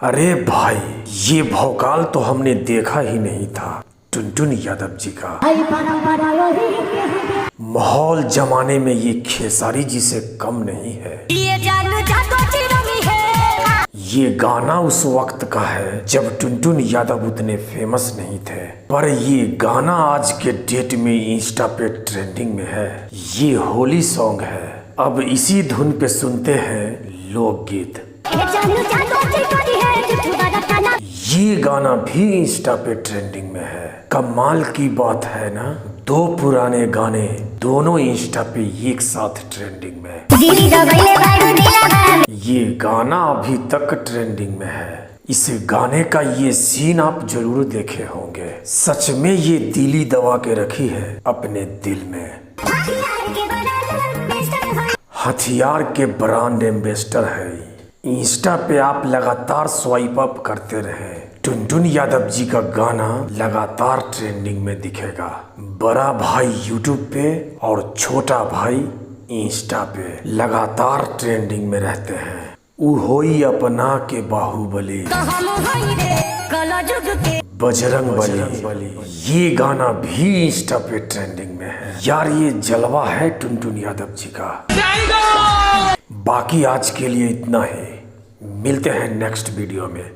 अरे भाई, ये भौकाल तो हमने देखा ही नहीं था। टुनटुन यादव जी का माहौल जमाने में ये खेसारी जी से कम नहीं है। ये गाना उस वक्त का है जब टुनटुन यादव उतने फेमस नहीं थे, पर ये गाना आज के डेट में इंस्टा पे ट्रेंडिंग में है। ये होली सॉन्ग है। अब इसी धुन पे सुनते हैं लोकगीत। ये गाना भी इंस्टा पे ट्रेंडिंग में है। कमाल की बात है ना, दो पुराने गाने दोनों इंस्टा पे एक साथ ट्रेंडिंग में। ये गाना अभी तक ट्रेंडिंग में है। इस गाने का ये सीन आप जरूर देखे होंगे। सच में ये दिली दबा के रखी है अपने दिल में। हथियार के ब्रांड एम्बेसडर है। इंस्टा पे आप लगातार स्वाइप अप करते रहे, टुनटुन यादव जी का गाना लगातार ट्रेंडिंग में दिखेगा। बड़ा भाई यूट्यूब पे और छोटा भाई इंस्टा पे लगातार ट्रेंडिंग में रहते हैं। उ होई अपना के बाहुबली, बजरंग बली। ये गाना भी इंस्टा पे ट्रेंडिंग में है। यार ये जलवा है टुनटुन यादव जी का। बाकी आज के लिए इतना ही। मिलते हैं नेक्स्ट वीडियो में।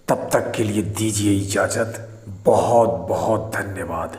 तब तक के लिए दीजिए इजाज़त। बहुत बहुत धन्यवाद।